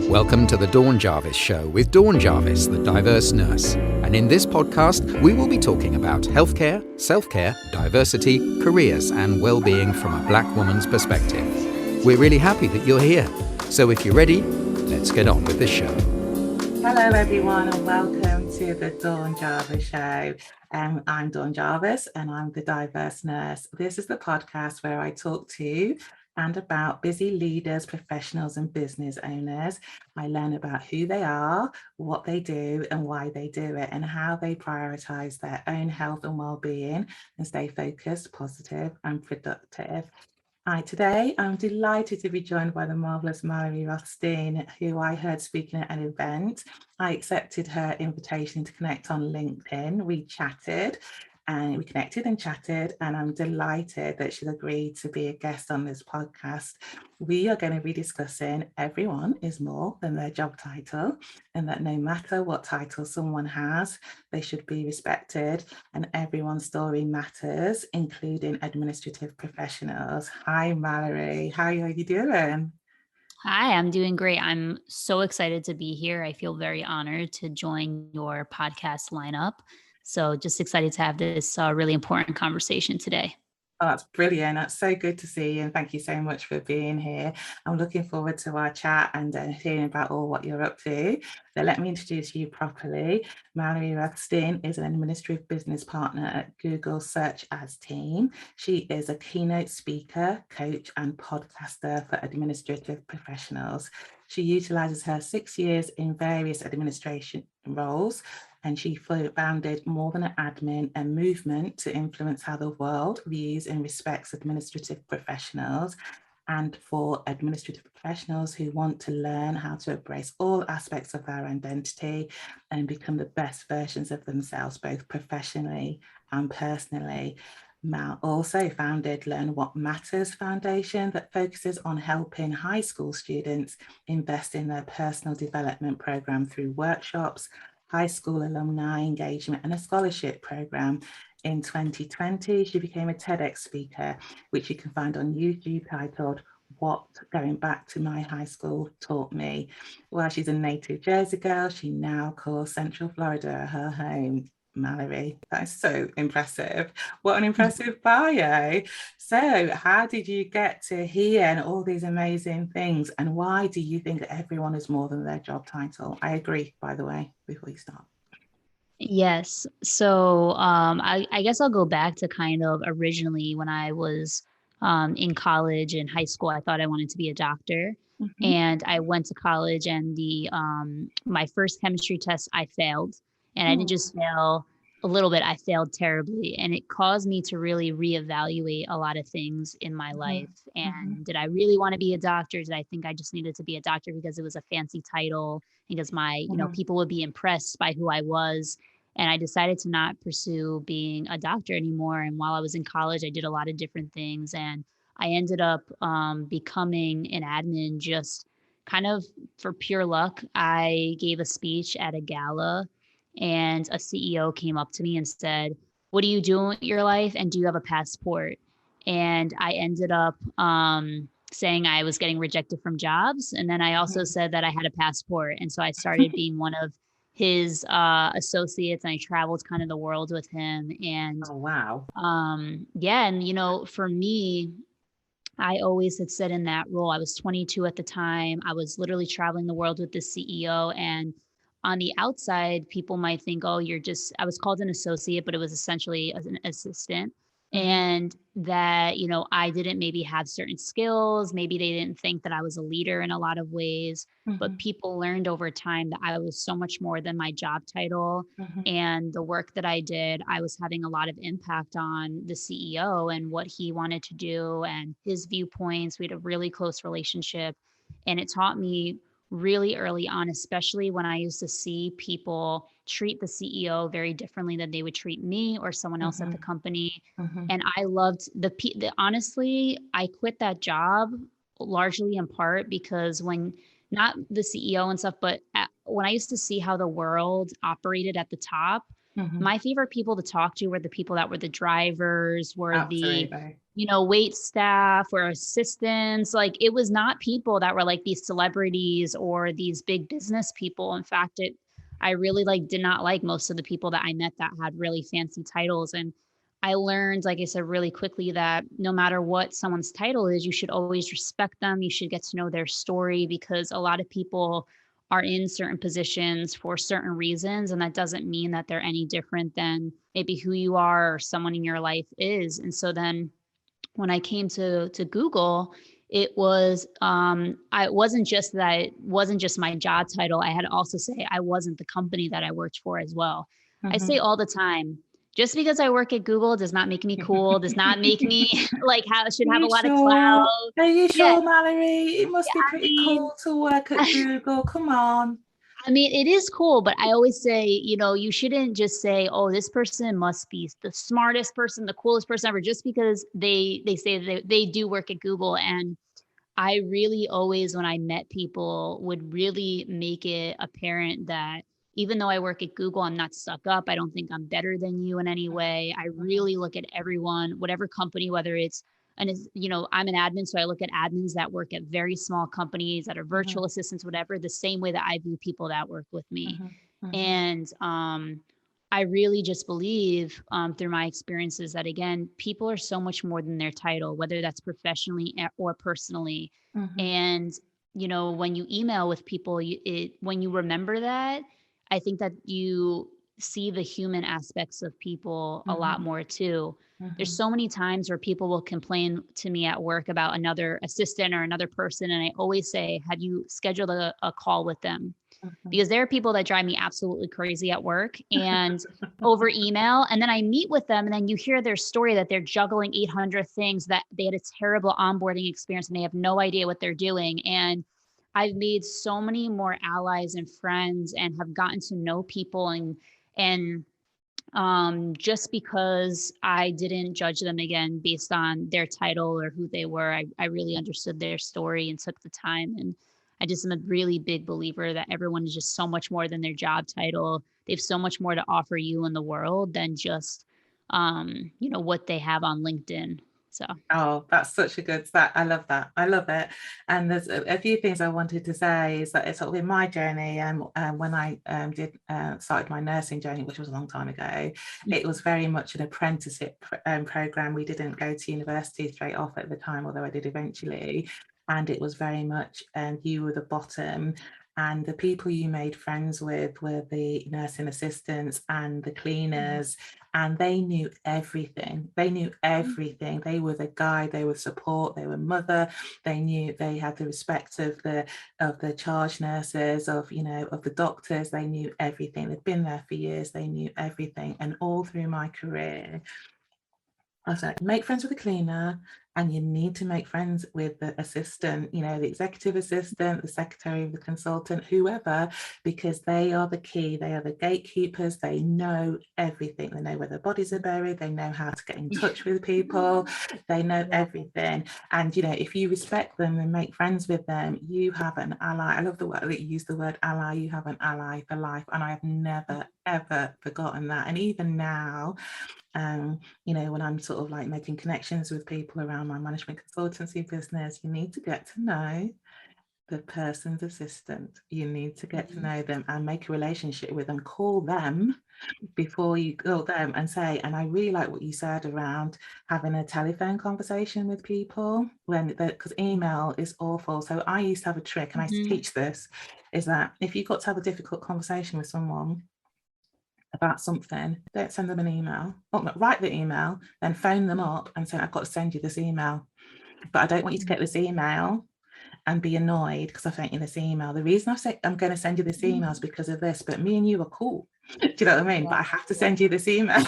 Welcome to the Dawn Jarvis Show with Dawn Jarvis, the diverse nurse. And in this podcast, we will be talking about healthcare, self-care, diversity, careers, and well-being from a Black woman's perspective. We're really happy that you're here. So if you're ready, let's get on with the show. Hello, everyone, and welcome to the Dawn Jarvis Show. I'm Dawn Jarvis, and I'm the diverse nurse. This is the podcast where I talk to and about busy leaders, professionals, and business owners. I learn about who they are, what they do, and why they do it, and how they prioritize their own health and well-being and stay focused, positive, and productive. Hi, today I'm delighted to be joined by the marvelous Mallory Rothstein, who I heard speaking at an event. I accepted her invitation to connect on LinkedIn. We chatted and we connected and chatted, and I'm delighted that she's agreed to be a guest on this podcast. We are going to be discussing everyone is more than their job title, and that no matter what title someone has, they should be respected, and everyone's story matters, including administrative professionals. Hi, Mallory. How are you doing? Hi, I'm doing great. I'm so excited to be here. I feel very honored to join your podcast lineup. So just excited to have this really important conversation today. Oh, that's brilliant. That's so good to see you. And thank you so much for being here. I'm looking forward to our chat and hearing about all what you're up to. So let me introduce you properly. Mallory Rothstein is an administrative business partner at Google Search Ads team. She is a keynote speaker, coach, and podcaster for administrative professionals. She utilizes her 6 years in various administration roles, and she founded More Than an Admin, a movement to influence how the world views and respects administrative professionals, and for administrative professionals who want to learn how to embrace all aspects of their identity and become the best versions of themselves, both professionally and personally. Mal also founded Learn What Matters Foundation that focuses on helping high school students invest in their personal development program through workshops, high school alumni engagement, and a scholarship program. In 2020, she became a TEDx speaker, which you can find on YouTube, titled What Going Back to My High School Taught Me. While she's a native Jersey girl, she now calls Central Florida her home. Mallory, that is so impressive. What an impressive bio. So how did you get to here and all these amazing things, and why do you think that everyone is more than their job title? I agree, by the way, before you start. Yes. So I guess I'll go back to kind of originally when I was in college and high school. I thought I wanted to be a doctor. Mm-hmm. And I went to college, and my first chemistry test I failed. And I didn't just fail a little bit, I failed terribly. And it caused me to really reevaluate a lot of things in my life. And did I really want to be a doctor? Did I think I just needed to be a doctor because it was a fancy title, because my, people would be impressed by who I was? And I decided to not pursue being a doctor anymore. And while I was in college, I did a lot of different things. And I ended up becoming an admin just kind of for pure luck. I gave a speech at a gala, and a CEO came up to me and said, "What are you doing with your life? And do you have a passport?" And I ended up saying I was getting rejected from jobs. And then I also said that I had a passport. And so I started being one of his associates, and I traveled kind of the world with him. And oh, wow. Yeah. And, for me, I always had said in that role, I was 22 at the time. I was literally traveling the world with the CEO. And on the outside, people might think, oh, I was called an associate, but it was essentially as an assistant. And that, I didn't maybe have certain skills. Maybe they didn't think that I was a leader in a lot of ways, but people learned over time that I was so much more than my job title. And the work that I did, I was having a lot of impact on the CEO and what he wanted to do and his viewpoints. We had a really close relationship, and it taught me really early on, especially when I used to see people treat the CEO very differently than they would treat me or someone else at the company. And I loved honestly, I quit that job largely in part because not the CEO and stuff, but when I used to see how the world operated at the top, my favorite people to talk to were the people that were the drivers, were the, Absolutely. wait staff or assistants. Like, it was not people that were like these celebrities or these big business people. In fact, I really did not like most of the people that I met that had really fancy titles. And I learned, like I said, really quickly that no matter what someone's title is, you should always respect them. You should get to know their story, because a lot of people are in certain positions for certain reasons. And that doesn't mean that they're any different than maybe who you are or someone in your life is. And so then when I came to Google, it was I wasn't just that it wasn't just my job title. I had to also say I wasn't the company that I worked for as well. I say all the time, just because I work at Google does not make me cool, does not make me should have a lot of clout. Are you Yeah, sure, Mallory? It must be I pretty mean, cool to work at Google. Come on. I mean, it is cool, but I always say, you shouldn't just say, "Oh, this person must be the smartest person, the coolest person ever," just because they say they do work at Google. And I really always, when I met people, would really make it apparent that even though I work at Google, I'm not stuck up. I don't think I'm better than you in any way. I really look at everyone, whatever company, whether it's, I'm an admin, so I look at admins that work at very small companies that are virtual assistants, whatever, the same way that I view people that work with me. And I really just believe through my experiences that, again, people are so much more than their title, whether that's professionally or personally. And, when you email with people, when you remember that, I think that you see the human aspects of people a lot more too. There's so many times where people will complain to me at work about another assistant or another person. And I always say, have you scheduled a call with them? Because there are people that drive me absolutely crazy at work and over email. And then I meet with them and then you hear their story that they're juggling 800 things, that they had a terrible onboarding experience and they have no idea what they're doing. And I've made so many more allies and friends and have gotten to know people and just because I didn't judge them again based on their title or who they were. I really understood their story and took the time. And I just am a really big believer that everyone is just so much more than their job title. They have so much more to offer you in the world than just, what they have on LinkedIn. So. Oh, that's such a good stat. I love that. I love it. And there's a few things I wanted to say is that it's sort of in my journey. When I started my nursing journey, which was a long time ago, it was very much an apprenticeship program. We didn't go to university straight off at the time, although I did eventually. And it was very much, you were the bottom. And the people you made friends with were the nursing assistants and the cleaners, and they knew everything. They knew everything. They were the guide, they were support, they were mother. They knew, they had the respect of the charge nurses, of the doctors. They knew everything. They'd been there for years. They knew everything. And all through my career, I was like, make friends with the cleaner, and you need to make friends with the assistant, the executive assistant, the secretary, the consultant, whoever, because they are the key. They are the gatekeepers. They know everything. They know where their bodies are buried. They know how to get in touch with people. They know everything. And, if you respect them and make friends with them, you have an ally. I love the word that you use, the word ally. You have an ally for life. And I have never, ever forgotten that. And even now, when I'm sort of like making connections with people around my management consultancy business, you need to get to know the person's assistant. You need to get to know them and make a relationship with them. Call them before you call them and say, and I really like what you said around having a telephone conversation with people, because email is awful. So I used to have a trick, and I teach this, is that if you've got to have a difficult conversation with someone about something, don't send them an email. Write the email, then phone them up and say, I've got to send you this email, but I don't want you to get this email and be annoyed because I sent you this email. The reason I say I'm going to send you this email is because of this, but me and you are cool. Do you know what I mean? But I have to send you this email.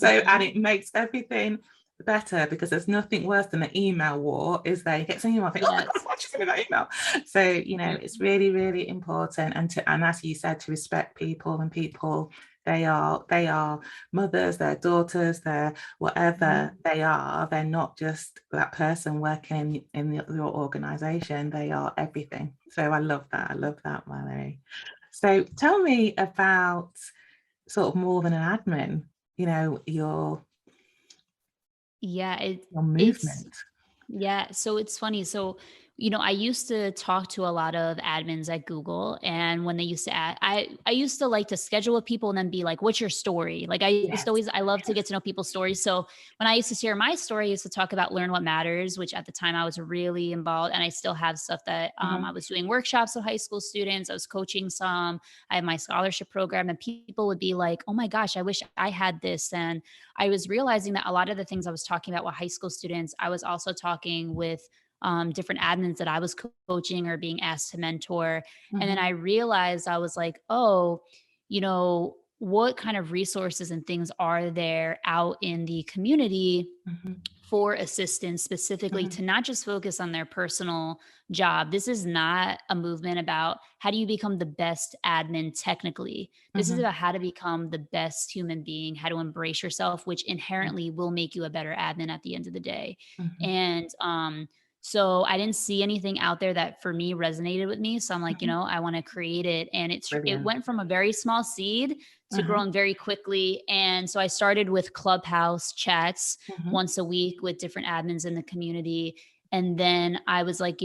And it makes everything better, because there's nothing worse than an email war, is there? You get some email, think, oh my God, why did you send me that email? So, it's really, really important. And as you said, to respect people, and people, they are mothers, they're daughters, they're whatever they are. They're not just that person working in your organization. They are everything. So I love that. I love that, Mallory. So tell me about sort of more than an admin, you know, your Yeah, it's movement. yeah, so it's funny. So, I used to talk to a lot of admins at Google, and when they used to I used to like to schedule with people and then be like, "What's your story?" Like, Yes, I love to get yes. to know people's stories. So when I used to share my story, I used to talk about Learn What Matters, which at the time I was really involved, and I still have stuff that I Mhm, was doing workshops with high school students. I was coaching some. I have my scholarship program, and people would be like, "Oh my gosh, I wish I had this." And I was realizing that a lot of the things I was talking about with high school students, I was also talking with different admins that I was coaching or being asked to mentor. And then mhm, I realized I was like, oh, what kind of resources and things are there out in the community mhm, for assistance specifically mhm, to not just focus on their personal job. This is not a movement about how do you become the best admin technically. This is mhm, about how to become the best human being, how to embrace yourself, which inherently will make you a better admin at the end of the day. mhm, And so I didn't see anything out there that for me resonated with me. So I'm like, mhm. I want to create it. And it Brilliant. went from a very small seed to Uh-huh, growing very quickly. And so I started with Clubhouse chats mhm, once a week with different admins in the community. And then I was like,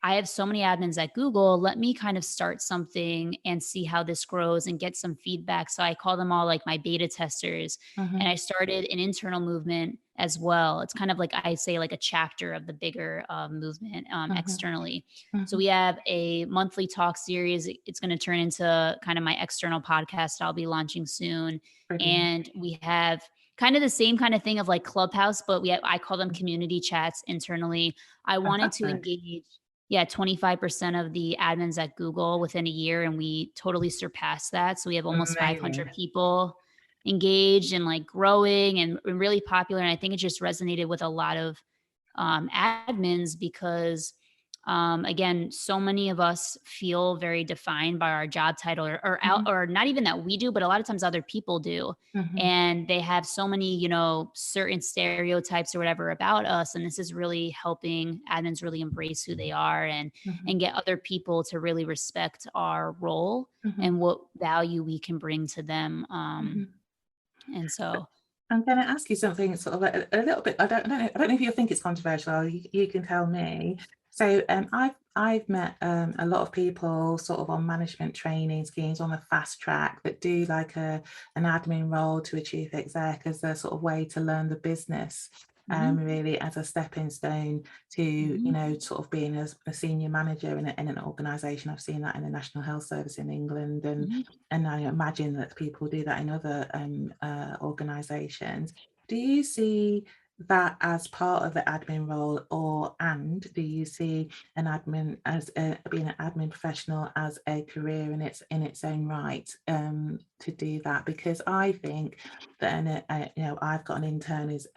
I have so many admins at Google. Let me kind of start something and see how this grows and get some feedback. So I call them all like my beta testers. And mhm, I started an internal movement as well. It's kind of like I say, like a chapter of the bigger movement mhm, externally. So mhm. we have a monthly talk series. It's going to turn into kind of my external podcast I'll be launching soon. Brilliant. And we have kind of the same kind of thing of like Clubhouse, but I call them community chats internally. I wanted to Fantastic. engage, yeah, 25% of the admins at Google within a year, and we totally surpassed that. So we have almost Amazing. 500 people engaged and like growing and really popular. And I think it just resonated with a lot of admins because again, so many of us feel very defined by our job title Mhm, or not even that we do, but a lot of times other people do. mhm, And they have so many, certain stereotypes or whatever about us. And this is really helping admins really embrace who they are mhm, and get other people to really respect our role mhm, and what value we can bring to them. mhm. And so I'm going to ask you something sort of a little bit. I don't know if you think it's controversial. You can tell me. So I've met a lot of people sort of on management training schemes on the fast track that do like an admin role to a chief exec as a sort of way to learn the business. mhm, Really as a stepping stone to, you mhm, know, sort of being a senior manager in an organisation. I've seen that in the National Health Service in England, mhm. and I imagine that people do that in other organisations. Do you see that as part of the admin role, and do you see an admin as being an admin professional as a career in its own right, to do that? Because I think that you know, I've got an intern who's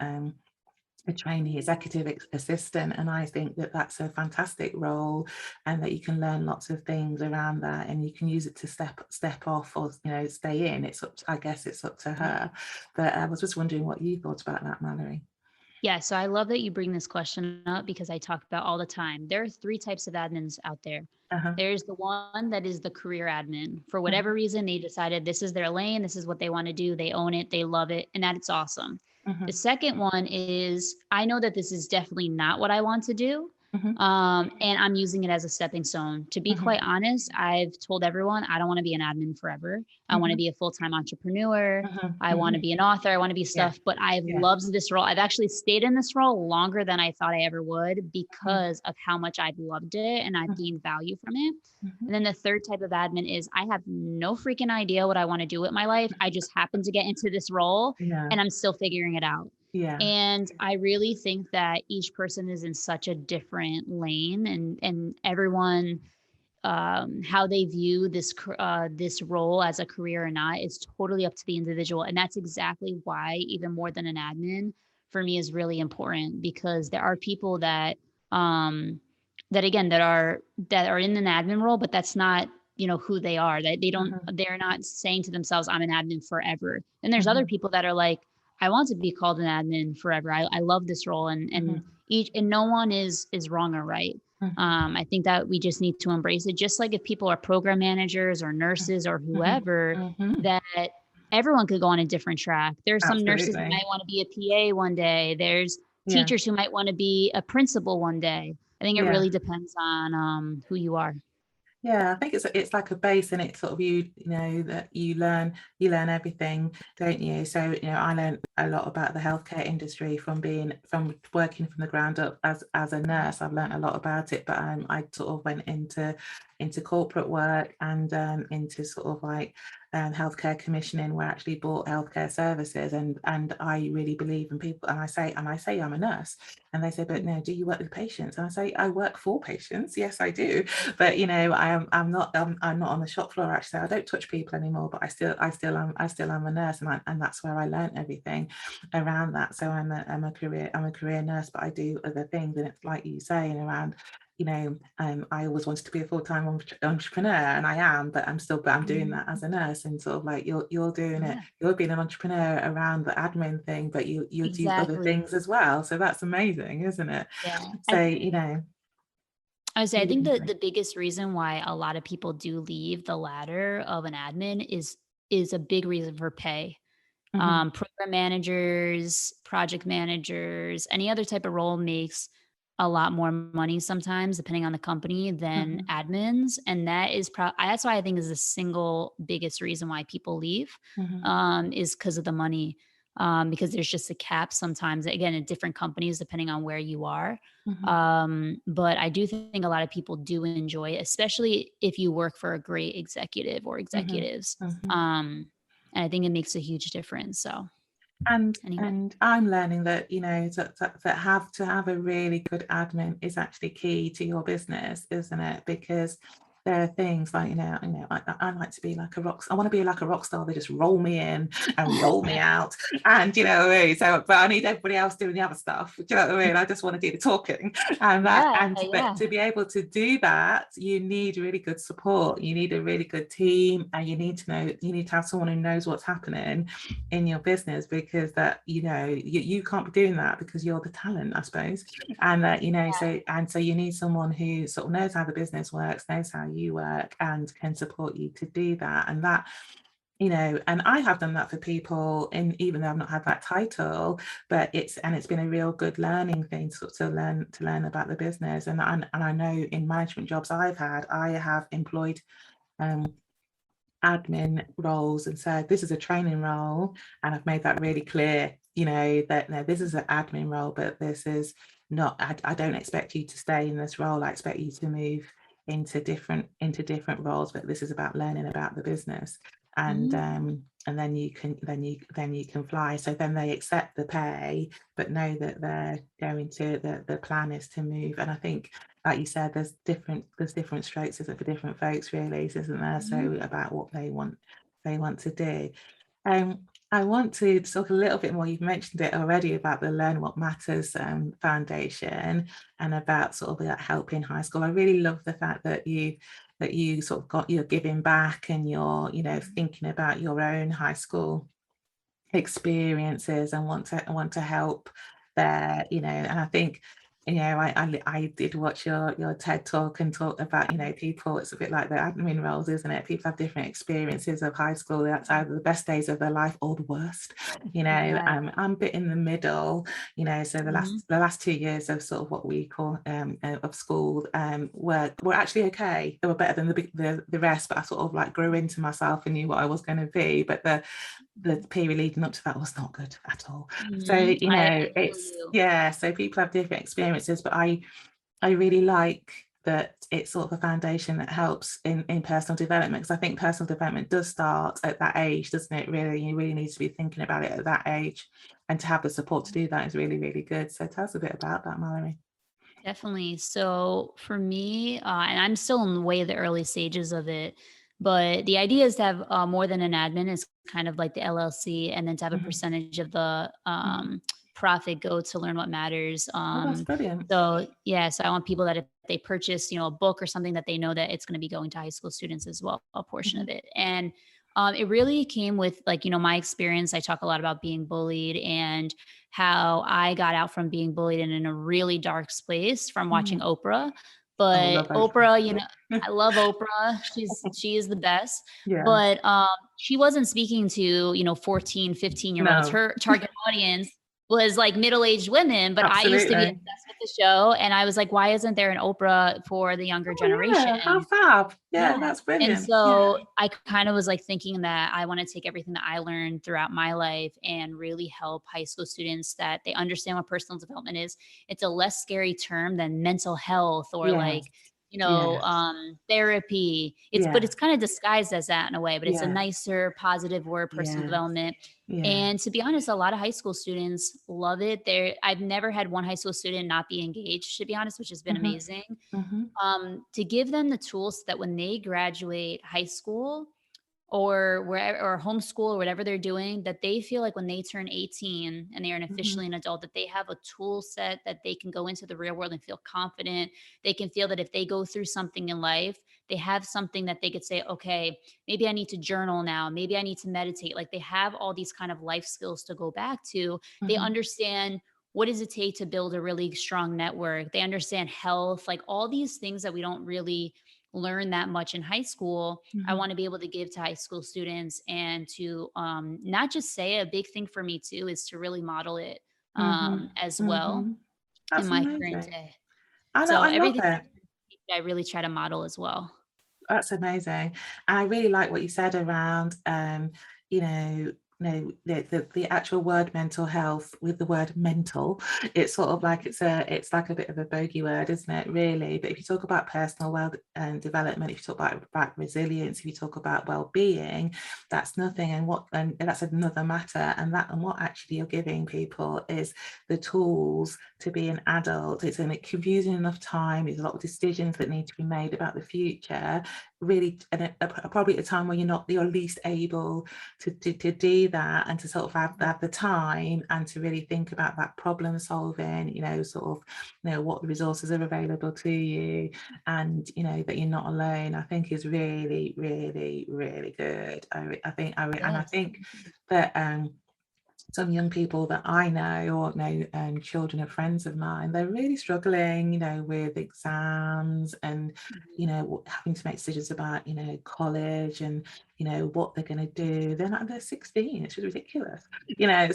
a trainee executive assistant, and I think that that's a fantastic role, and that you can learn lots of things around that, and you can use it to step off or, you know, stay in. I guess it's up to Yeah. her, but I was just wondering what you thought about that, Mallory. Yeah, so I love that you bring this question up because I talk about all the time. There are three types of admins out there. Uh-huh, There's the one that is the career admin. For whatever uh-huh, reason, they decided this is their lane, this is what they want to do, they own it, they love it, and that's awesome. uh-huh, The second one is I know that this is definitely not what I want to do. uh-huh, And I'm using it as a stepping stone. To be uh-huh, quite honest, I've told everyone I don't want to be an admin forever. I want to uh-huh, be a full time entrepreneur. uh-huh, I want uh-huh. to be an author. I want to be Yeah, stuff, but I've yeah. loved this role. I've actually stayed in this role longer than I thought I ever would Mhm, because of how much I've loved it and I've mhm, gained value from it. mhm. And then the third type of admin is I have no freaking idea what I want to do with my life. I just happen to get into this role Yeah, and I'm still figuring it out. yeah. And I really think that each person is in such a different lane and everyone how they view this role as a career or not is totally up to the individual, and that's exactly why even more than an admin for me is really important because there are people um, that again that are in an admin role, but that's not who they are. That Mhm, they're not saying to themselves, "I'm an admin forever." And there's other mhm, people that are like, "I want to be called an admin forever. I love this role," and mhm, each and no one is wrong or right. mhm, I think that we just need to embrace it. Just like if people are program managers or nurses or mhm, whoever, mhm, that everyone could go on a different track. There's some nurses who Absolutely. might want to be a PA one day. There's Yeah. teachers who might want to be a principal one day. I think it Yeah. really depends on who you are. Yeah, I think it's like a base, and it's sort of you know that you learn everything, don't you? So I learned a lot about the healthcare industry from working from the ground up as a nurse. I've learned a lot about it, but I sort of went into corporate work and into sort of like healthcare commissioning, where I actually bought healthcare services, and I really believe in people. And I say I'm a nurse, and they say, but no, do you work with patients? And I say, I work for patients. Yes, I do. But I'm not on the shop floor. Actually, I don't touch people anymore. But I still am a nurse, and that's where I learned everything around that. So I'm a career nurse, but I do other things, and it's like you saying around. I always wanted to be a full-time entrepreneur, and I am, but I'm doing that as a nurse, and sort of like you're doing it. You're being an entrepreneur around the admin thing, but you do other Exactly. things as well. So that's amazing, isn't it? Yeah. So I would say, I think the biggest reason why a lot of people do leave the ladder of an admin is a big reason for pay. Mhm, Program managers, project managers, any other type of role makes a lot more money sometimes, depending on the company, than mhm, admins, and that's why I think is the single biggest reason why people leave, mhm, is because of the money. Because there's just a cap sometimes, again, in different companies, depending on where you are. mhm, But I do think a lot of people do enjoy it, especially if you work for a great executive or mhm, executives. mhm. And I think it makes a huge difference. So anyway. And I'm learning that that have a really good admin is actually key to your business, isn't it? Because there are things like I like to be like a rock. I want to be like a rock star. They just roll me in and roll me out, and you know what I mean. So, but I need everybody else doing the other stuff. Do you know what I mean? I just want to do the talking, Yeah, but yeah. to be able to do that, you need really good support. You need a really good team, and you need to have someone who knows what's happening in your business, because that you can't be doing that because you're the talent, I suppose. And that so you need someone who sort of knows how the business works, knows how you work, and can support you to do that. And that and I have done that for people, in even though I've not had that title, but it's been a real good learning thing to learn about the business. And I know in management jobs I have employed admin roles and said, this is a training role, and I've made that really clear, that no, this is an admin role, but this is not, I don't expect you to stay in this role. I expect you to move into different roles, but this is about learning about the business. And Mhm. and then you can fly. So then they accept the pay, but know that they're going to the plan is to move. And I think, like you said, there's different strokes, isn't it, for different folks, really, isn't there? Mhm. So about what they want to do. Um, I want to talk a little bit more. You've mentioned it already about the Learn What Matters Foundation, and about sort of that help in high school. I really love the fact that you sort of got, you're giving back, and you're thinking about your own high school experiences, and want to help there. And I think I did watch your TED talk, and talk about people. It's a bit like the admin roles, isn't it? People have different experiences of high school. That's either the best days of their life or the worst. Yeah. I'm a bit in the middle. So the last Mhm. the last 2 years of sort of what we call of school were actually okay. They were better than the rest, but I sort of like grew into myself and knew what I was going to be. But the period leading up to that was not good at all. So Mhm. I feel it's, you. yeah, so people have different experiences, but I really like that it's sort of a foundation that helps in personal development, because I think personal development does start at that age, doesn't it? Really, you really need to be thinking about it at that age, and to have the support to do that is really, really good. So tell us a bit about that, Mallory. Definitely. So for me, and I'm still in way the early stages of it, but the idea is to have more than an admin, is kind of like the LLC, and then to have a Mhm, percentage of the mhm. profit go to Learn What Matters. Oh, that's brilliant. So yeah, so I want people that if they purchase, a book or something, that they know that it's going to be going to high school students as well, a portion Mhm, of it. And it really came with, like, my experience. I talk a lot about being bullied, and how I got out from being bullied and in a really dark place from watching mhm, Oprah. I but love Oprah. Oprah, I love Oprah. She is the best, Yeah. but she wasn't speaking to, 14, 15-year-olds. No, Her target audience was like middle-aged women, but I used to be absolutely. obsessed with the show. And I was like, why isn't there an Oprah for the younger Oh yeah, how generation? fab. Yeah, Yeah. that's And brilliant. Yeah. so I kind of was like thinking that I want to take everything that I learned throughout my life and really help high school students that they understand what personal development is. It's a less scary term than mental health or Yes. like, Yes. therapy. But Yeah. it's kind of disguised as that in a way, but it's a Yeah. nicer, positive word, personal Yes. development. Yeah. And to be honest, a lot of high school students love it. I've never had one high school student not be engaged, to be honest, which has been Hmm. amazing. Hmm. To give them the tools so that when they graduate high school or wherever or homeschool or whatever they're doing, that they feel like when they turn 18 and they are Hmm. officially an adult, that they have a tool set that they can go into the real world and feel confident. They can feel that if they go through something in life, they have something that they could say, okay, maybe I need to journal now. Maybe I need to meditate. Like they have all these kind of life skills to go back to. They Hmm. understand what does it take to build a really strong network. They understand health, like all these things that we don't really learn that much in high school. I Hmm. want to be able to give to high school students and to not just say. A big thing for me too is to really model it Hmm. as well Hmm. in That's my current amazing. day. I know, So I love everything it. I really try to model as well. That's amazing. And I really like what you said around, you know, the actual word mental health with the word mental. It's sort of like it's like a bit of a bogey word, isn't it? Really. But if you talk about personal well and development, if you talk about resilience, if you talk about well-being, that's nothing. And that's another matter. And what actually you're giving people is the tools to be an adult. It's a confusing enough time. There's a lot of decisions that need to be made about the future, really, and probably at a time where you're least able to do that, and to sort of have the time and to really think about that problem solving, sort of, what the resources are available to you, and that you're not alone, I think is really, really, really good. I Yes. think that some young people that I know, or know, children of friends of mine, they're really struggling, with exams, and, having to make decisions about, college, and, what they're going to do. They're 16. It's just ridiculous.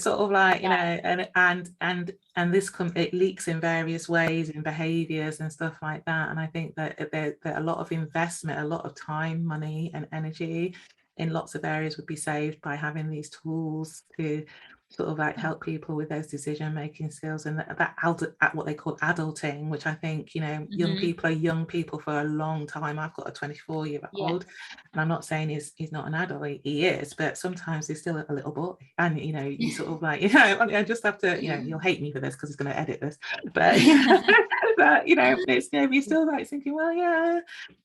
Sort of like, Yeah. and it leaks in various ways, in behaviors and stuff like that. And I think that there a lot of investment, a lot of time, money, and energy in lots of areas would be saved by having these tools to sort of like help people with those decision making skills, and at what they call adulting, which I think, young Hmm. people are young people for a long time. I've got a 24-year-old, Yes. and I'm not saying he's not an adult. He is, but sometimes he's still a little boy, and you sort of like, I just have to, you'll hate me for this because he's going to edit this, but but it's, you're still like thinking, well, yeah,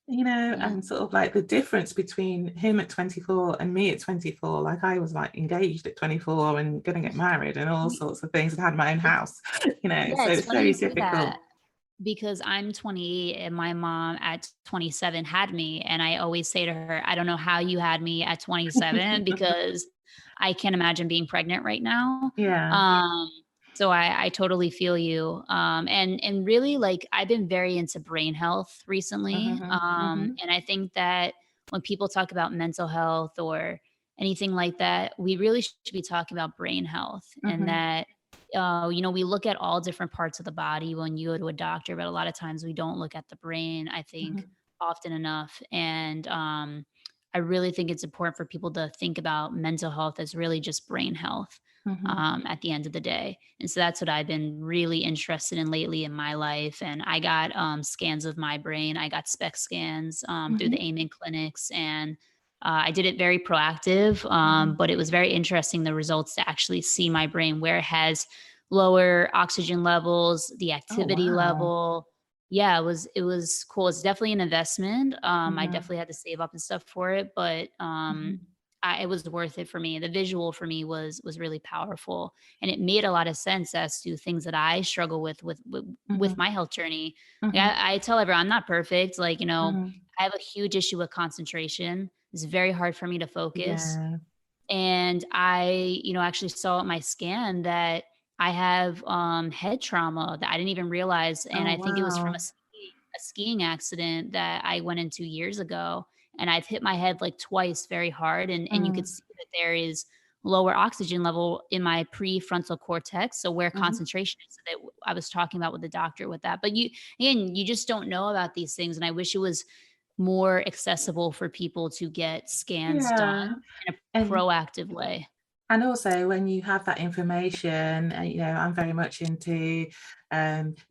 Yeah. and sort of like the difference between him at 24 and me at 24. Like I was like engaged at 24 and going to get married and all sorts of things, and had my own house, Yeah, so it's it's funny very you say difficult. that because I'm 28 and my mom at 27 had me. And I always say to her, I don't know how you had me at 27 because I can't imagine being pregnant right now. Yeah. Um, so I totally feel you. And really, like, I've been very into brain health recently. Hmm. Hmm. And I think that when people talk about mental health or anything like that, we really should be talking about brain health, and Hmm. that we look at all different parts of the body when you go to a doctor, but a lot of times we don't look at the brain, I think, Hmm. often enough. And I really think it's important for people to think about mental health as really just brain health Hmm. at the end of the day. And so that's what I've been really interested in lately in my life. And I got scans of my brain. I got SPECT scans through Hmm. the Amen clinics, and I did it very proactive, Hmm. but it was very interesting, the results, to actually see my brain where it has lower oxygen levels, the Oh activity wow. level. Yeah, it was cool. It's definitely an investment. I Hmm. definitely had to save up and stuff for it, but Hmm. it was worth it for me. The visual for me was really powerful, and it made a lot of sense as to things that I struggle with Hmm. my health journey. Like, Hmm. I tell everyone I'm not perfect. Like, Hmm. I have a huge issue with concentration. It's very hard for me to focus. Yeah. And I, actually saw at my scan that I have head trauma that I didn't even realize. And Oh I think it was from wow. a skiing accident that I went into years ago, and I've hit my head like twice very hard, and you could Mm, see that there is lower oxygen level in my prefrontal cortex, so where mhm. concentration is. So that I was talking about with the doctor with that. But again, you just don't know about these things, and I wish it was more accessible for people to get scans done Yeah. in a And proactive way. And also, when you have that information, I'm very much into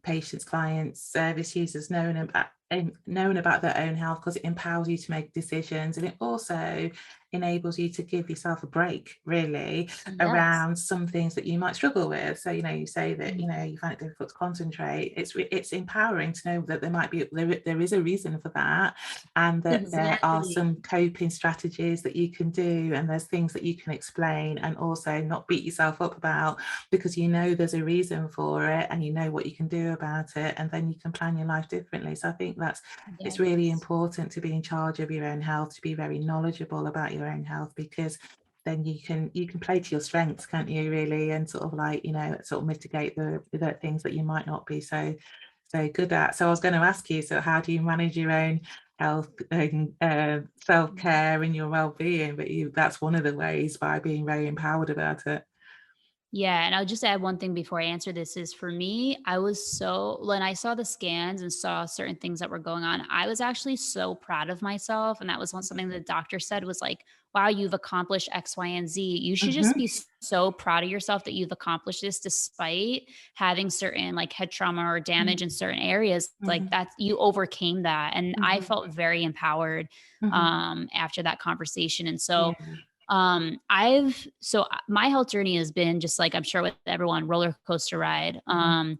patients, clients, service users knowing about their own health, because it empowers you to make decisions, and it also enables you to give yourself a break, really, Yes. around some things that you might struggle with. So, you say that Mhm. you find it difficult to concentrate. It's empowering to know that there is a reason for that, and that there are Exactly. some coping strategies that you can do, and there's things that you can explain and also not beat yourself up about, because there's a reason for it, and you know what you can do about it, and then you can plan your life differently. So I think it's really Yes. important to be in charge of your own health, to be very knowledgeable about your own health, because then you can play to your strengths, can't you, really, and sort of mitigate the things that you might not be so good at. So I was going to ask you, so how do you manage your own health and self-care and your well-being? But that's one of the ways, by being very empowered about it. Yeah, and I'll just add one thing before I answer this is for me, I was so when I saw the scans and saw certain things that were going on, I was actually so proud of myself. And that was something the doctor said was like, wow, you've accomplished X, Y, and Z. You should just Hmm. be so proud of yourself that you've accomplished this despite having certain like head trauma or damage in certain areas. Like Hmm. that you overcame that. And I Hmm. felt very empowered Hmm. after that conversation. And so Yeah. my health journey has been just like I'm sure with everyone, roller coaster ride. Hmm.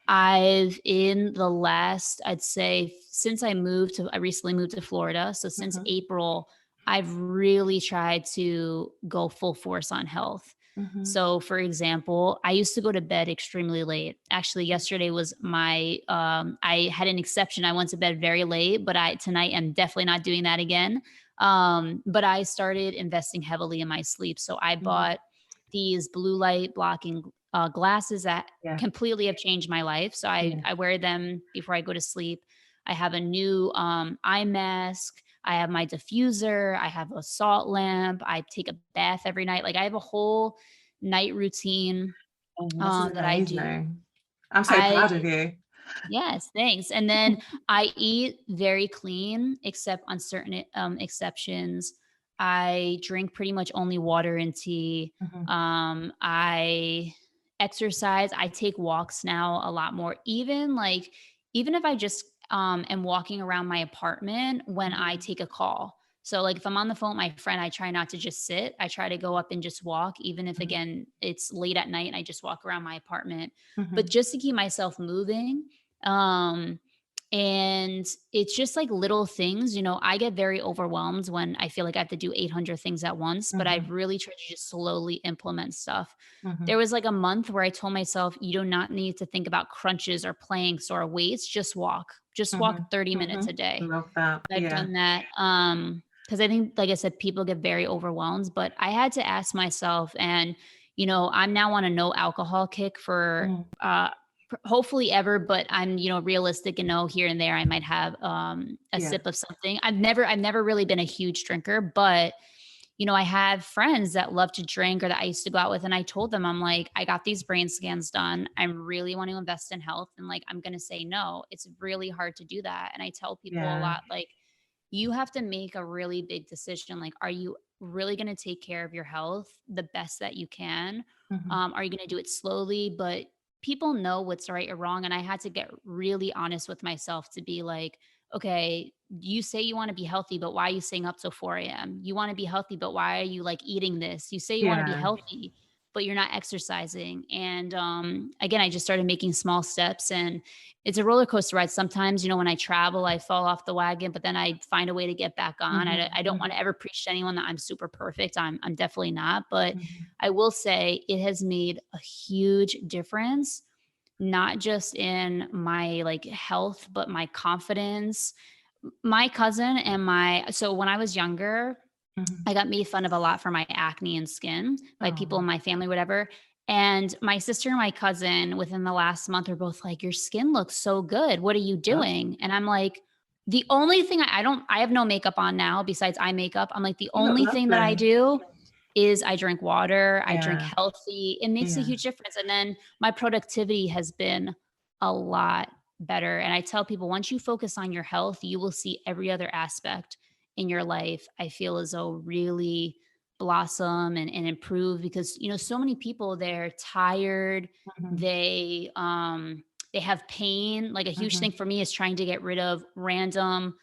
I've in the last, I'd say since I recently moved to Florida. So since Hmm. April, I've really tried to go full force on health. Hmm. So for example, I used to go to bed extremely late. Actually, yesterday was I had an exception. I went to bed very late, but tonight I'm definitely not doing that again. But I started investing heavily in my sleep. So I Hmm. bought these blue light blocking glasses that Yeah. completely have changed my life. So Yeah. I wear them before I go to sleep. I have a new eye mask. I have my diffuser. I have a salt lamp. I take a bath every night. Like I have a whole night routine Oh, this is that I do. amazing. I'm so I proud of you. Yes, thanks. And then I eat very clean, except on certain exceptions. I drink pretty much only water and tea. Hmm. I exercise. I take walks now a lot more. Even if I just am walking around my apartment when I Hmm. take a call. So like if I'm on the phone with my friend, I try not to just sit. I try to go up and just walk, even if Hmm. again it's late at night and I just walk around my apartment. But Hmm. just to keep myself moving. Um, and it's just like little things, I get very overwhelmed when I feel like I have to do 800 things at once, but Hmm. I've really tried to just slowly implement stuff. Hmm. There was like a month where I told myself, you do not need to think about crunches or planks or weights, just Hmm. walk 30 Hmm. minutes a day. Love that. I've Yeah. done that. Because I think, like I said, people get very overwhelmed, but I had to ask myself, and, I'm now on a no alcohol kick for, Mm. hopefully ever, but I'm, realistic and know here and there I might have a Yeah. sip of something. I've never really been a huge drinker, but I have friends that love to drink or that I used to go out with. And I told them, I'm like, I got these brain scans done. I really want to invest in health. And like, I'm going to say no. It's really hard to do that. And I tell people a Yeah. lot, like, you have to make a really big decision. Like, are you really going to take care of your health the best that you can? Mhm. Are you going to do it slowly? But people know what's right or wrong. And I had to get really honest with myself to be like, okay, you say you want to be healthy, but why are you staying up till 4 a.m.? You want to be healthy, but why are you like eating this? You say you want to be Yeah. healthy, but you're not exercising. And again, I just started making small steps, and it's a roller coaster ride. Sometimes, when I travel, I fall off the wagon, but then I find a way to get back on. I, Mhm. I don't want Mhm. to ever preach to anyone that I'm super perfect. I'm definitely not, but Mhm. I will say it has made a huge difference, not just in my like health, but my confidence. My cousin and so when I was younger, Mhm. I got made fun of a lot for my acne and skin by people Oh. in my family, whatever. And my sister and my cousin within the last month are both like, your skin looks so good. What are you doing? And I'm like, the only thing I have no makeup on now besides eye makeup. I'm like, the You look only thing that I lovely. do is I drink water, I drink Yeah. healthy. It makes a Yeah. huge difference. And then my productivity has been a lot better. And I tell people, once you focus on your health, you will see every other aspect in your life, I feel as though really blossom and improve, because, you know, so many people, they're tired, Mhm. they have pain. Like a huge Mhm. thing for me is trying to get rid of random,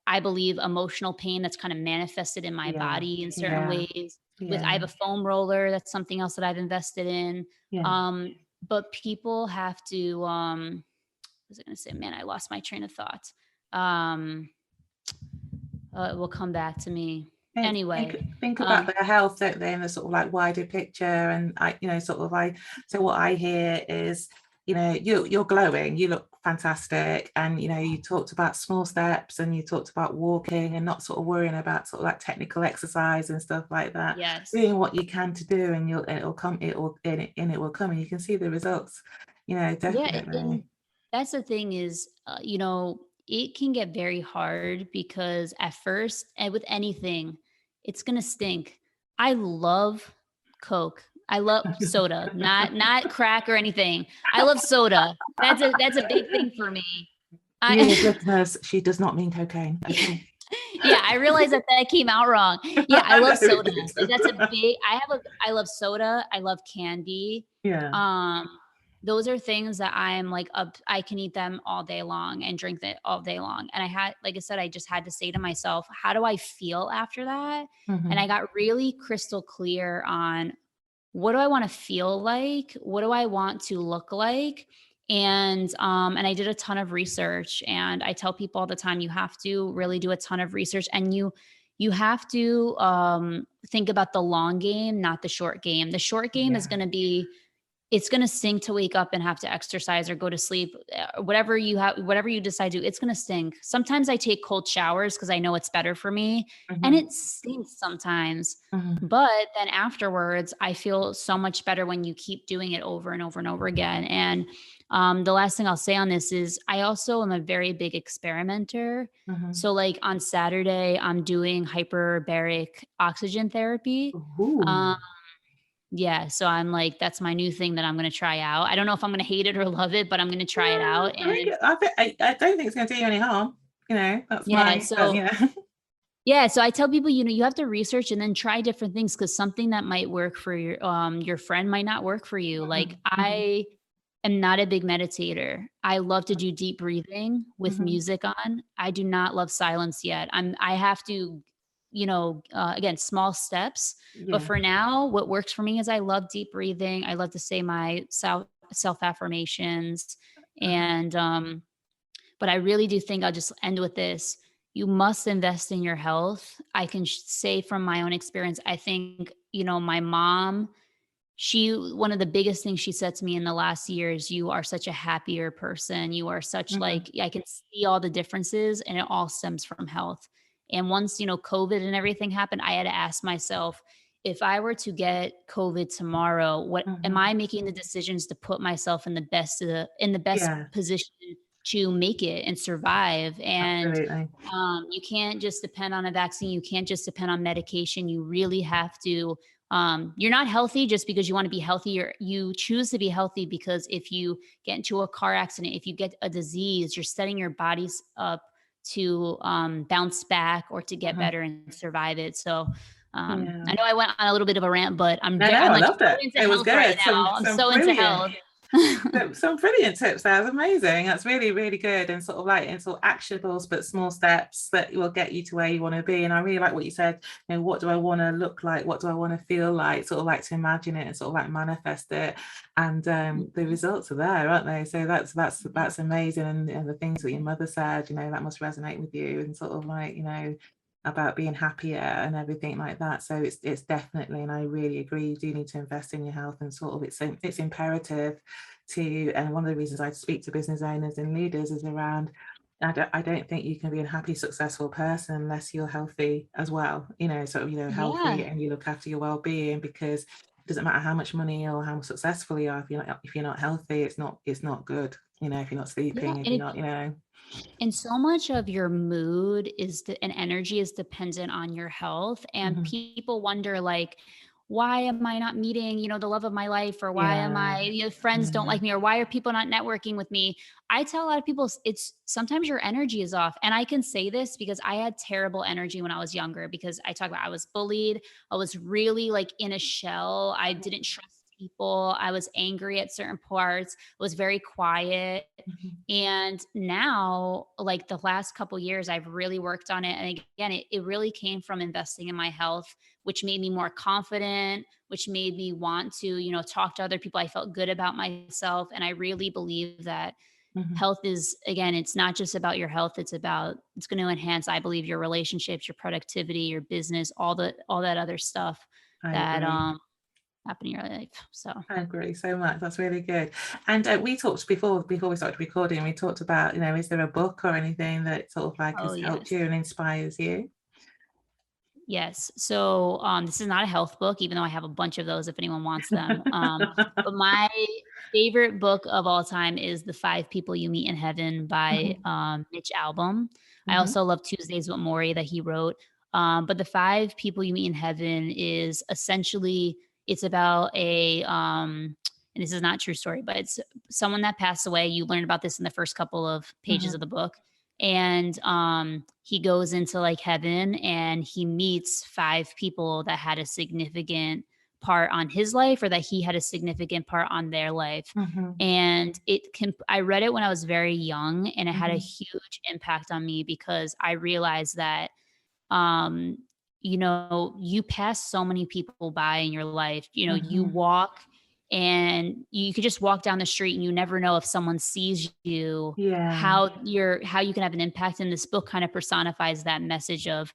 I believe, emotional pain that's kind of manifested in my Yeah. body in certain Yeah. ways. I Yeah. have a foam roller. That's something else that I've invested in. Yeah. But people have to, what was I going to say? Man, I lost my train of thought. Um, it will come back to me. Anyway, Think about their health, don't they, in the sort of like wider picture. And I, you know, sort of like, so what I hear is, you know, you're glowing, you look fantastic. And, you know, you talked about small steps and you talked about walking and not sort of worrying about sort of like technical exercise and stuff like that. yes. Doing what you can to do, and it'll come, it will come, and you can see the results, you know, Yeah. definitely. And that's the thing is, you know, it can get very hard because at first, and with anything, it's going to stink. I love Coke. I love soda, not crack or anything. I love soda. That's a big thing for me. Dear I listeners, she does not mean cocaine. Okay. yeah, I realized that came out wrong. Yeah, I I love know it soda. did. That's a big I love soda, I love candy. Yeah. Um, those are things that I'm like I can eat them all day long and drink it all day long. And I had, like I said, I just had to say to myself, how do I feel after that? And I Mhm. got really crystal clear on, what do I want to feel like? What do I want to look like? And I did a ton of research, and I tell people all the time, you have to really do a ton of research, and you have to think about the long game, not the short game. The short game is Yeah. going to be, it's going to stink to wake up and have to exercise or go to sleep, whatever you decide to, it's going to stink. Sometimes I take cold showers because I know it's better for me, and Mhm. it stinks sometimes. Mhm. But then afterwards, I feel so much better when you keep doing it over and over and over again. And the last thing I'll say on this is, I also am a very big experimenter. Mhm. So like on Saturday, I'm doing hyperbaric oxygen therapy. Ooh. Um, yeah, so I'm like, that's my new thing that I'm gonna try out. I don't know if I'm gonna hate it or love it, but I'm gonna try it out. And I don't think it's going to do you any harm. You know, that's yeah, my, so you know. yeah, so I tell people, you know, you have to research and then try different things, because something that might work for your friend might not work for you. Like, Mhm. Mhm. I am not a big meditator. I love to do deep breathing with Mhm. music on. I do not love silence yet. I have to, you know, again, small steps. But Yeah. for now, what works for me is I love deep breathing. I love to say my self affirmations, Uh-huh. and but I really do think, I'll just end with this. You must invest in your health. I can say from my own experience, I think, you know, my mom, one of the biggest things she said to me in the last year is, you are such a happier person. You are such, Mhm. like, I can see all the differences, and it all stems from health. And once, you know, COVID and everything happened, I had to ask myself, if I were to get COVID tomorrow, what am Mhm. I making the decisions to put myself in the best Yeah, position to make it and survive? And absolutely. you can't just depend on a vaccine. You can't just depend on medication. You really have to. You're not healthy just because you want to be healthy. You choose to be healthy because if you get into a car accident, if you get a disease, you're setting your bodies up to bounce back or to get Mhm. better and survive it. So Yeah. I know I went on a little bit of a rant, but No, I'm I like loved so it. into It was health right good. now. I'm Some so into brilliant. health. Some brilliant tips there. That's amazing. That's really, really good, and sort of like, and sort of actionables, but small steps that will get you to where you want to be. And I really like what you said, you know, what do I want to look like? What do I want to feel like? Sort of like to imagine it and sort of like manifest it. And the results are there, aren't they? So that's amazing. And the things that your mother said, you know, that must resonate with you, and sort of like, you know, about being happier and everything like that. So it's definitely, and I really agree, you do need to invest in your health, and sort of it's imperative to, and one of the reasons I speak to business owners and leaders is around, I don't think you can be a happy, successful person unless you're healthy as well, you know, sort of, you know, healthy Yeah. and you look after your well-being, because doesn't matter how much money or how successful you are, if you're not healthy, it's not good. If you're not sleeping, if you're not, And so much of your mood and energy is dependent on your health. And people wonder, like, why am I not meeting, the love of my life? Or why am I, friends don't like me? Or why are people not networking with me? I tell a lot of people it's sometimes your energy is off. And I can say this because I had terrible energy when I was younger, because I talk about, I was bullied. I was really like in a shell. I didn't trust people. I was angry at certain parts. I was very quiet. And now, like the last couple years, I've really worked on it. And again, it really came from investing in my health, which made me more confident, which made me want to, talk to other people. I felt good about myself. And I really believe that health is, again, it's not just about your health. It's going to enhance, I believe, your relationships, your productivity, your business, all that other stuff that happen in your life. So I agree so much. That's really good. And we talked before we started recording, we talked about, is there a book or anything that sort of like has helped you and inspires you? Yes. So this is not a health book, even though I have a bunch of those if anyone wants them. But my favorite book of all time is The 5 People You Meet in Heaven by Mitch Albom. I also love Tuesdays with Morrie that he wrote. But The 5 People You Meet in Heaven is essentially, it's about and this is not a true story, but it's someone that passed away. You learn about this in the first couple of pages of the book. And he goes into like heaven and he meets 5 people that had a significant part on his life, or that he had a significant part on their life. And I read it when I was very young, and it had a huge impact on me, because I realized that you pass so many people by in your life. You walk and you could just walk down the street and you never know if someone sees you, how you can have an impact. And this book kind of personifies that message of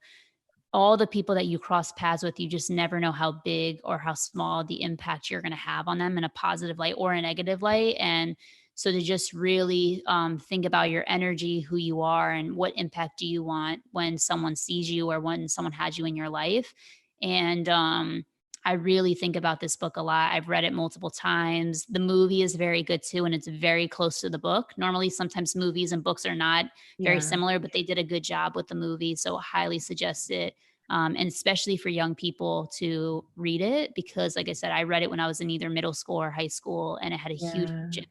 all the people that you cross paths with. You just never know how big or how small the impact you're going to have on them, in a positive light or a negative light. And so to just really think about your energy, who you are, and what impact do you want when someone sees you or when someone has you in your life. And I really think about this book a lot. I've read it multiple times. The movie is very good too, and it's very close to the book. Normally, sometimes movies and books are not very similar, but they did a good job with the movie. So highly suggest it. And especially for young people to read it, because like I said, I read it when I was in either middle school or high school, and it had a huge impact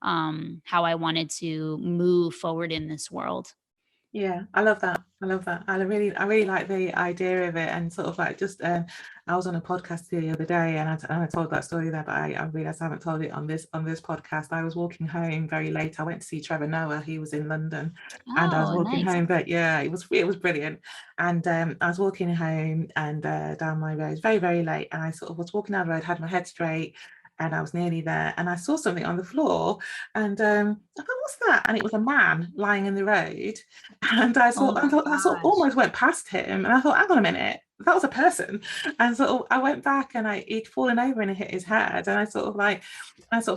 on how I wanted to move forward in this world. Yeah, I love that. I really like the idea of it, and sort of like just I was on a podcast the other day, and I told that story there, but I realized I haven't told it on this podcast. I was walking home very late. I went to see Trevor Noah. He was in London, and I was walking home. But yeah, it was brilliant. And I was walking home and down my road very, very late, and I sort of was walking down the road, had my head straight, and I was nearly there, and I saw something on the floor, and I thought, what's that? And it was a man lying in the road. And I sort of almost went past him, and I thought, hang on a minute, that was a person. And so I went back, and he'd fallen over and hit his head, and I sort of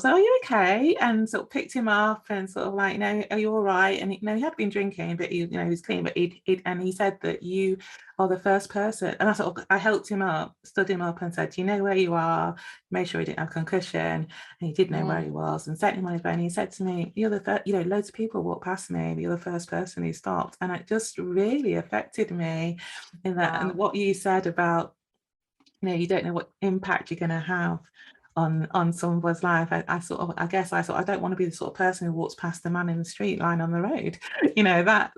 said, are you okay? And sort of picked him up and sort of like, are you all right? And he had been drinking, but he was clean. But he said that you are the first person. And I helped him up, stood him up, and said, do you know where you are? Made sure he didn't have concussion, and he did know where he was, and sent him on his way. And he said to me, you're the first, loads of people walked past me, and you're the first person who stopped. And it just really affected me in that. Wow. And what you said about, you don't know what impact you're going to have on someone's life. I don't want to be the sort of person who walks past the man in the street lying on the road.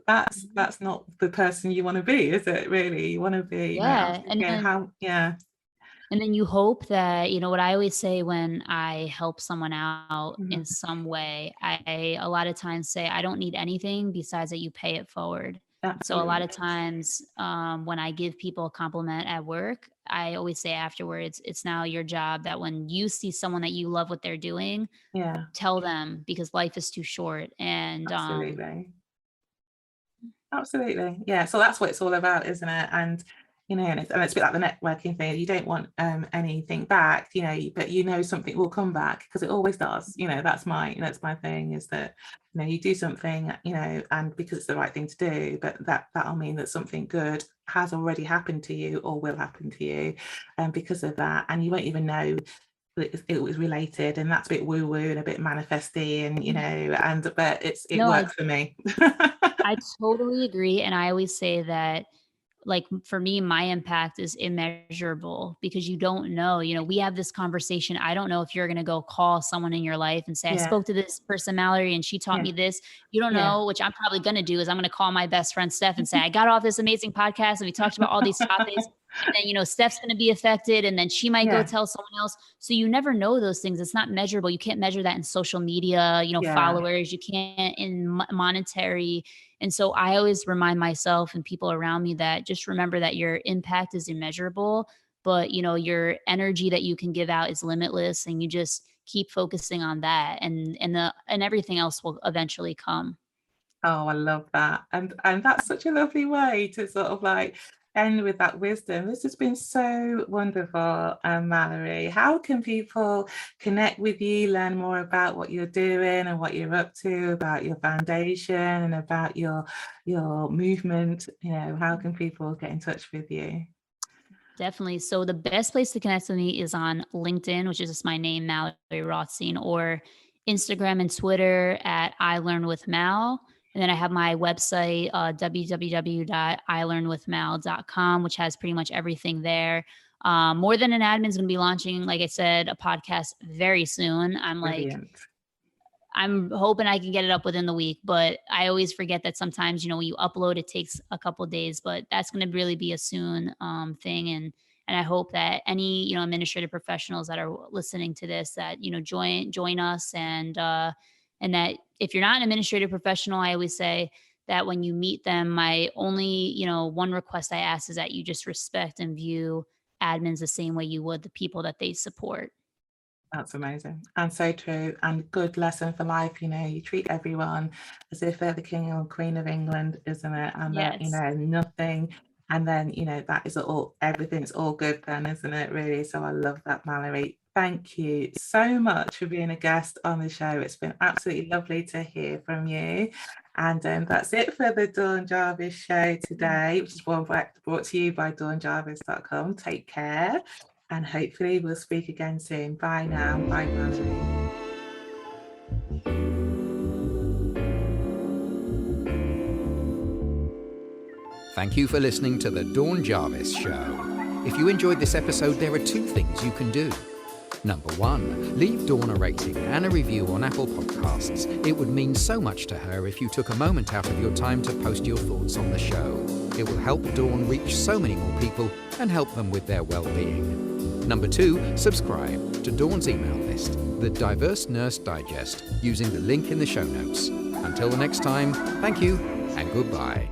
That's not the person you want to be, is it? Really, you want to be. And then you hope that, what I always say when I help someone out in some way, I a lot of times say, I don't need anything besides that you pay it forward. Absolutely. So a lot of times when I give people a compliment at work, I always say afterwards, it's now your job that when you see someone that you love what they're doing, tell them, because life is too short. And Absolutely. Yeah. So that's what it's all about, isn't it? And and it's a bit like the networking thing. You don't want anything back, but something will come back, because it always does. That's my thing, is that you do something, and because it's the right thing to do, but that'll mean that something good has already happened to you or will happen to you, because of that, and you won't even know it was related. And that's a bit woo woo and a bit manifesty, and but it works for me. I totally agree. And I always say that, like, for me, my impact is immeasurable, because you don't know, we have this conversation. I don't know if you're going to go call someone in your life and say, I Yeah, spoke to this person, Mallory, and she taught yeah, me this. You don't yeah. know, which I'm probably going to do, is I'm going to call my best friend, Steph, and say, I got off this amazing podcast and we talked about all these topics. And then, Steph's going to be affected, and then she might go Yeah, tell someone else. So you never know those things. It's not measurable. You can't measure that in social media, yeah. followers. You can't in monetary. And so I always remind myself and people around me that just remember that your impact is immeasurable, but your energy that you can give out is limitless, and you just keep focusing on that, and everything else will eventually come. Oh, I love that. And that's such a lovely way to sort of like end with that wisdom. This has been so wonderful, Mallory. How can people connect with you, learn more about what you're doing and what you're up to, about your foundation and about your movement? How can people get in touch with you? Definitely. So the best place to connect with me is on LinkedIn, which is just my name, Mallory Rothstein, or Instagram and Twitter at I Learn with Mal. And then I have my website, www.ilearnwithmal.com, which has pretty much everything there. More Than an Admin is going to be launching, like I said, a podcast very soon. Brilliant. I'm hoping I can get it up within the week, but I always forget that sometimes, when you upload, it takes a couple of days, but that's going to really be a soon thing. And I hope that any, administrative professionals that are listening to this, that, join us, and that if you're not an administrative professional, I always say that when you meet them, my only, one request I ask is that you just respect and view admins the same way you would the people that they support. That's amazing and so true, and good lesson for life. You treat everyone as if they're the king or queen of England, isn't it? And that, Yes. nothing, and then, that is all, everything's all good then, isn't it, really? So I love that, Mallory. Thank you so much for being a guest on the show. It's been absolutely lovely to hear from you. And that's it for the Dawn Jarvis show today, which is brought to you by dawnjarvis.com. Take care. And hopefully we'll speak again soon. Bye now. Bye, Mallory. Thank you for listening to the Dawn Jarvis Show. If you enjoyed this episode, there are two things you can do. Number one, leave Dawn a rating and a review on Apple Podcasts. It would mean so much to her if you took a moment out of your time to post your thoughts on the show. It will help Dawn reach so many more people and help them with their well-being. Number two, subscribe to Dawn's email list, the Diverse Nurse Digest, using the link in the show notes. Until the next time, thank you and goodbye.